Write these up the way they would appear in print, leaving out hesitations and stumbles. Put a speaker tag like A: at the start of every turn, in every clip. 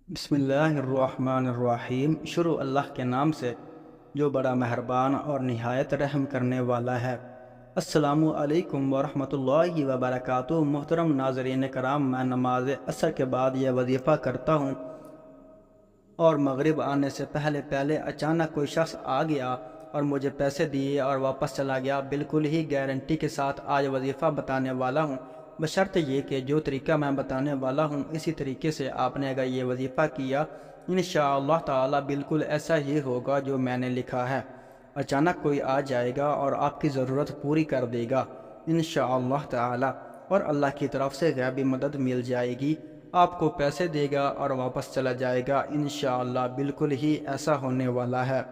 A: بسم اللہ الرحمن الرحیم۔ شروع اللہ کے نام سے جو بڑا مہربان اور نہایت رحم کرنے والا ہے۔ السلام علیکم ورحمۃ اللہ وبرکاتہ۔ محترم ناظرین کرام، میں نماز عصر کے بعد یہ وظیفہ کرتا ہوں اور مغرب آنے سے پہلے اچانک کوئی شخص آ گیا اور مجھے پیسے دیے اور واپس چلا گیا۔ بالکل ہی گارنٹی کے ساتھ آج وظیفہ بتانے والا ہوں، بشرط یہ کہ جو طریقہ میں بتانے والا ہوں اسی طریقے سے آپ نے اگر یہ وظیفہ کیا انشاءاللہ تعالی بالکل ایسا ہی ہوگا جو میں نے لکھا ہے۔ اچانک کوئی آ جائے گا اور آپ کی ضرورت پوری کر دے گا انشاءاللہ تعالی، اور اللہ کی طرف سے غیبی مدد مل جائے گی، آپ کو پیسے دے گا اور واپس چلا جائے گا انشاءاللہ۔ بالکل ہی ایسا ہونے والا ہے،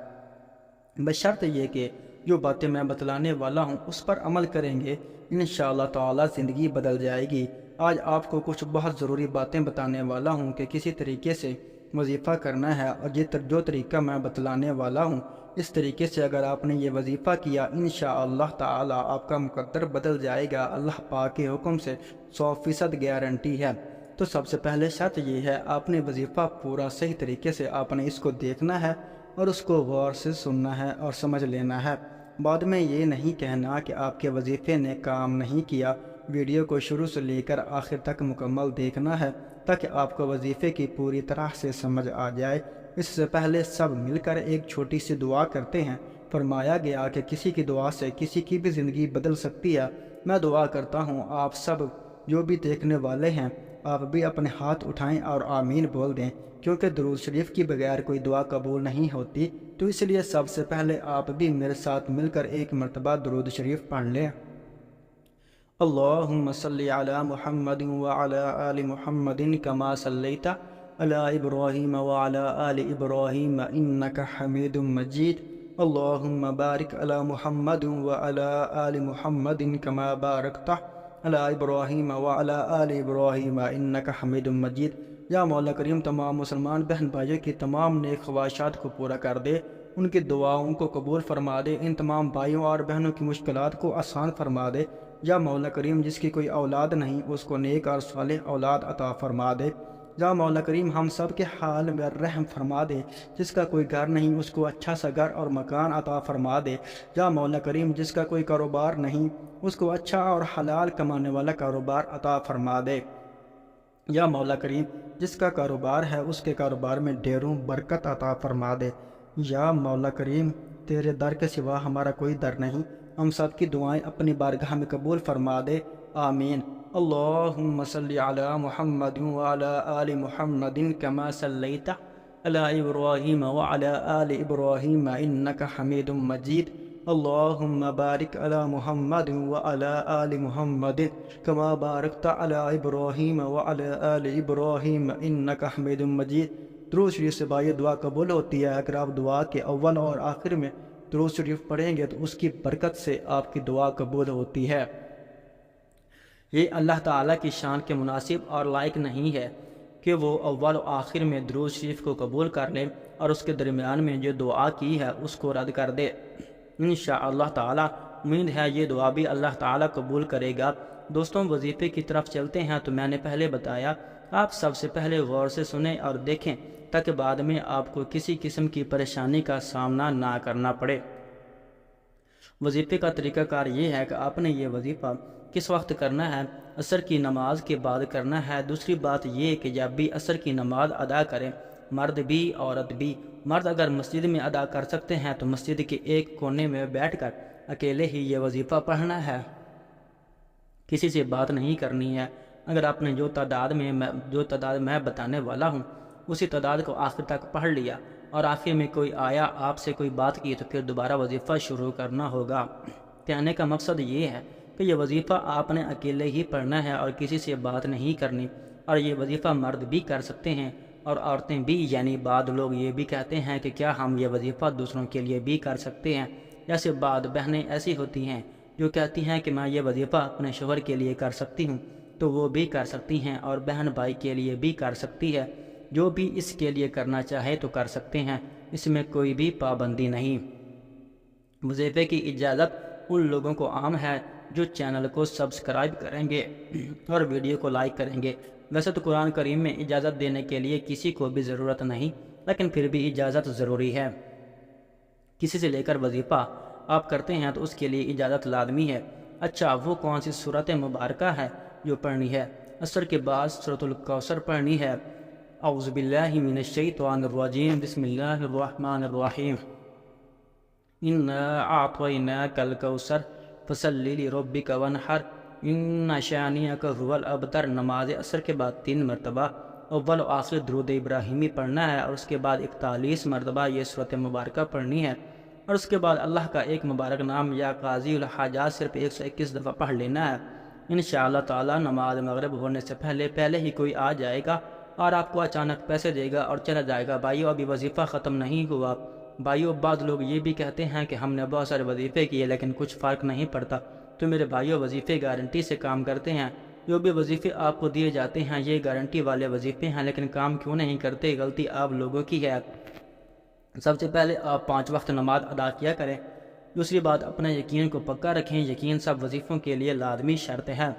A: بشرط یہ کہ جو باتیں میں بتلانے والا ہوں اس پر عمل کریں گے انشاءاللہ تعالی زندگی بدل جائے گی۔ آج آپ کو کچھ بہت ضروری باتیں بتانے والا ہوں کہ کسی طریقے سے وظیفہ کرنا ہے، اور جو طریقہ میں بتلانے والا ہوں اس طریقے سے اگر آپ نے یہ وظیفہ کیا انشاءاللہ تعالی آپ کا مقدر بدل جائے گا۔ اللہ پاک کے حکم سے 100% گارنٹی ہے۔ تو سب سے پہلے شرط یہ ہے، آپ نے وظیفہ پورا صحیح طریقے سے آپ نے اس کو دیکھنا ہے اور اس کو غور سے سننا ہے اور سمجھ لینا ہے۔ بعد میں یہ نہیں کہنا کہ آپ کے وظیفے نے کام نہیں کیا۔ ویڈیو کو شروع سے لے کر آخر تک مکمل دیکھنا ہے تاکہ آپ کو وظیفے کی پوری طرح سے سمجھ آ جائے۔ اس سے پہلے سب مل کر ایک چھوٹی سی دعا کرتے ہیں۔ فرمایا گیا کہ کسی کی دعا سے کسی کی بھی زندگی بدل سکتی ہے۔ میں دعا کرتا ہوں آپ سب جو بھی دیکھنے والے ہیں آپ بھی اپنے ہاتھ اٹھائیں اور آمین بول دیں، کیونکہ درود شریف کی بغیر کوئی دعا قبول نہیں ہوتی۔ تو اس لیے سب سے پہلے آپ بھی میرے ساتھ مل کر ایک مرتبہ درود شریف پڑھ لیں۔ اللہم صلی علی محمد وعلی آل محمد کما صلیت علی ابراہیم وعلی آل ابراہیم انک حمید مجید۔ اللہم بارک علی محمد وعلی آل محمد کما بارکت علی ابراہیم وعلی آل ابراہیم انک حمید مجید۔ یا مولا کریم تمام مسلمان بہن بھائیوں کی تمام نیک خواہشات کو پورا کر دے، ان کی دعاؤں کو قبول فرما دے، ان تمام بھائیوں اور بہنوں کی مشکلات کو آسان فرما دے۔ یا مولا کریم جس کی کوئی اولاد نہیں اس کو نیک اور صالح اولاد عطا فرما دے۔ یا مولا کریم ہم سب کے حال میں رحم فرما دے، جس کا کوئی گھر نہیں اس کو اچھا سا گھر اور مکان عطا فرما دے۔ یا مولا کریم جس کا کوئی کاروبار نہیں اس کو اچھا اور حلال کمانے والا کاروبار عطا فرما دے۔ یا مولا کریم جس کا کاروبار ہے اس کے کاروبار میں ڈھیروں برکت عطا فرما دے۔ یا مولا کریم تیرے در کے سوا ہمارا کوئی در نہیں، ہم سب کی دعائیں اپنی بارگاہ میں قبول فرما دے، آمین۔ اللہم صلی علی محمد وعلی آل محمد کما صلیت علی ابراہیم وعلی آل ابراہیم انک حمید مجید۔ اللہم بارک علی محمد وعلی آل محمد کما بارکت علی ابراہیم وعلی آل ابراہیم انک حمید مجید۔ درود شریف سے بھائی دعا قبول ہوتی ہے۔ اگر آپ دعا کے اول اور آخر میں درود شریف پڑھیں گے تو اس کی برکت سے آپ کی دعا قبول ہوتی ہے۔ یہ اللہ تعالیٰ کی شان کے مناسب اور لائق نہیں ہے کہ وہ اول و آخر میں درود شریف کو قبول کر لے اور اس کے درمیان میں جو دعا کی ہے اس کو رد کر دے۔ انشاءاللہ تعالیٰ امید ہے یہ دعا بھی اللہ تعالیٰ قبول کرے گا۔ دوستوں وظیفے کی طرف چلتے ہیں۔ تو میں نے پہلے بتایا آپ سب سے پہلے غور سے سنیں اور دیکھیں تاکہ بعد میں آپ کو کسی قسم کی پریشانی کا سامنا نہ کرنا پڑے۔ وظیفے کا طریقہ کار یہ ہے کہ آپ نے یہ وظیفہ کس وقت کرنا ہے؟ عصر کی نماز کے بعد کرنا ہے۔ دوسری بات یہ کہ جب بھی عصر کی نماز ادا کریں مرد بھی عورت بھی، مرد اگر مسجد میں ادا کر سکتے ہیں تو مسجد کے ایک کونے میں بیٹھ کر اکیلے ہی یہ وظیفہ پڑھنا ہے، کسی سے بات نہیں کرنی ہے۔ اگر آپ نے جو تعداد میں بتانے والا ہوں اسی تعداد کو آخر تک پڑھ لیا اور آخر میں کوئی آیا آپ سے کوئی بات کی تو پھر دوبارہ وظیفہ شروع کرنا ہوگا۔ کہنے کا مقصد یہ ہے کہ یہ وظیفہ آپ نے اکیلے ہی پڑھنا ہے اور کسی سے بات نہیں کرنی، اور یہ وظیفہ مرد بھی کر سکتے ہیں اور عورتیں بھی۔ یعنی بعض لوگ یہ بھی کہتے ہیں کہ کیا ہم یہ وظیفہ دوسروں کے لیے بھی کر سکتے ہیں؟ جیسے بعض بہنیں ایسی ہوتی ہیں جو کہتی ہیں کہ میں یہ وظیفہ اپنے شوہر کے لیے کر سکتی ہوں، تو وہ بھی کر سکتی ہیں، اور بہن بھائی کے لیے بھی کر سکتی ہے۔ جو بھی اس کے لیے کرنا چاہے تو کر سکتے ہیں، اس میں کوئی بھی پابندی نہیں۔ وظیفے کی اجازت ان لوگوں کو عام ہے جو چینل کو سبسکرائب کریں گے اور ویڈیو کو لائک کریں گے۔ ویسے تو قرآن کریم میں اجازت دینے کے لیے کسی کو بھی ضرورت نہیں، لیکن پھر بھی اجازت ضروری ہے۔ کسی سے لے کر وظیفہ آپ کرتے ہیں تو اس کے لیے اجازت لازمی ہے۔ اچھا، وہ کون سی سورت مبارکہ ہے جو پڑھنی ہے؟ عصر کے بعد سورۃ الکوثر پڑھنی ہے۔ اعوذ باللہ من الشیطان الرجیم، بسم اللہ الرحمن الرحیم۔ انا اعطیناک الکوثر فصل لربک وانحر ان شانئک هو الابتر۔ نماز عصر کے بعد 3 مرتبہ اول و آخر درود ابراہیمی پڑھنا ہے، اور اس کے بعد 41 مرتبہ یہ سورت مبارکہ پڑھنی ہے، اور اس کے بعد اللہ کا ایک مبارک نام یا قاضی الحاجات صرف 121 دفعہ پڑھ لینا ہے۔ انشاءاللہ تعالی نماز مغرب ہونے سے پہلے ہی کوئی آ جائے گا اور آپ کو اچانک پیسے دے گا اور چلا جائے گا۔ بھائیو، ابھی وظیفہ ختم نہیں ہوا۔ بھائیو، بعض لوگ یہ بھی کہتے ہیں کہ ہم نے بہت سارے وظیفے کیے لیکن کچھ فرق نہیں پڑتا۔ تو میرے بھائیو، وظیفے گارنٹی سے کام کرتے ہیں۔ جو بھی وظیفے آپ کو دیے جاتے ہیں یہ گارنٹی والے وظیفے ہیں، لیکن کام کیوں نہیں کرتے؟ غلطی آپ لوگوں کی ہے۔ سب سے پہلے آپ 5 وقت نماز ادا کیا کریں۔ دوسری بات، اپنے یقین کو پکا رکھیں۔ یقین سب وظیفوں کے لیے لازمی شرط ہے،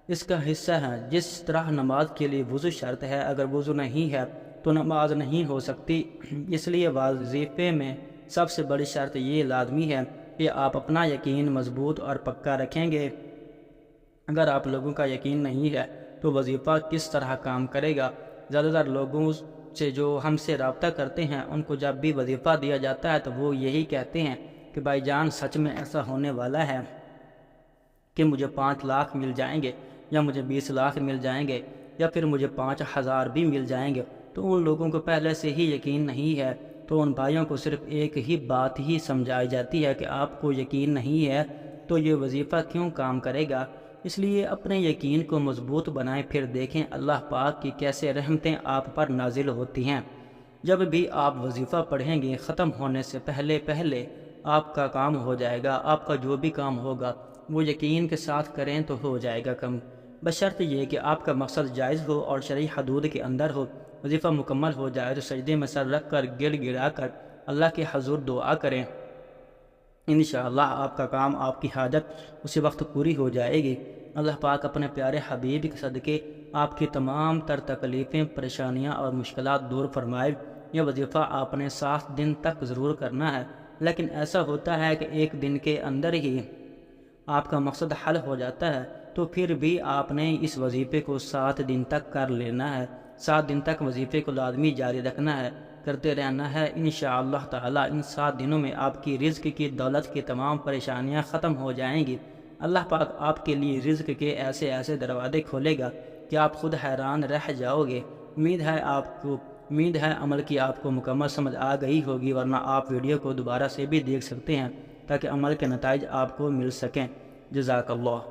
A: اس کا حصہ ہے۔ جس طرح نماز کے لیے وضو شرط ہے، اگر وضو نہیں ہے تو نماز نہیں ہو سکتی۔ اس لیے وظیفے میں سب سے بڑی شرط یہ لازمی ہے کہ آپ اپنا یقین مضبوط اور پکا رکھیں گے۔ اگر آپ لوگوں کا یقین نہیں ہے تو وظیفہ کس طرح کام کرے گا؟ زیادہ تر لوگوں سے جو ہم سے رابطہ کرتے ہیں ان کو جب بھی وظیفہ دیا جاتا ہے تو وہ یہی کہتے ہیں کہ بھائی جان، سچ میں ایسا ہونے والا ہے کہ مجھے 5 لاکھ مل جائیں گے، یا مجھے 20 لاکھ مل جائیں گے، یا پھر مجھے 5,000 بھی مل جائیں گے۔ تو ان لوگوں کو پہلے سے ہی یقین نہیں ہے، تو ان بھائیوں کو صرف ایک ہی بات ہی سمجھائی جاتی ہے کہ آپ کو یقین نہیں ہے تو یہ وظیفہ کیوں کام کرے گا۔ اس لیے اپنے یقین کو مضبوط بنائیں، پھر دیکھیں اللہ پاک کی کیسے رحمتیں آپ پر نازل ہوتی ہیں۔ جب بھی آپ وظیفہ پڑھیں گے ختم ہونے سے پہلے آپ کا کام ہو جائے گا۔ آپ کا جو بھی کام ہوگا وہ یقین کے ساتھ کریں تو ہو جائے گا کم، بشرط یہ کہ آپ کا مقصد جائز ہو اور شرعی حدود کے اندر ہو۔ وظیفہ مکمل ہو جائے تو سجدے میں سر رکھ کر گڑ گڑا کر اللہ کے حضور دعا کریں۔ انشاءاللہ آپ کا کام، آپ کی حاجت اسی وقت پوری ہو جائے گی۔ اللہ پاک اپنے پیارے حبیب کے صدقے آپ کی تمام تر تکلیفیں، پریشانیاں اور مشکلات دور فرمائے۔ یہ وظیفہ آپ نے 7 دن تک ضرور کرنا ہے، لیکن ایسا ہوتا ہے کہ 1 دن کے اندر ہی آپ کا مقصد حل ہو جاتا ہے، تو پھر بھی آپ نے اس وظیفے کو 7 دن تک کر لینا ہے۔ 7 دن تک وظیفے کو لازمی جاری رکھنا ہے، کرتے رہنا ہے۔ انشاءاللہ تعالی ان 7 دنوں میں آپ کی رزق کی، دولت کی تمام پریشانیاں ختم ہو جائیں گی۔ اللہ پاک آپ کے لیے رزق کے ایسے دروازے کھولے گا کہ آپ خود حیران رہ جاؤ گے۔ امید ہے عمل کی آپ کو مکمل سمجھ آ گئی ہوگی، ورنہ آپ ویڈیو کو دوبارہ سے بھی دیکھ سکتے ہیں تاکہ عمل کے نتائج آپ کو مل سکیں۔ جزاک اللہ۔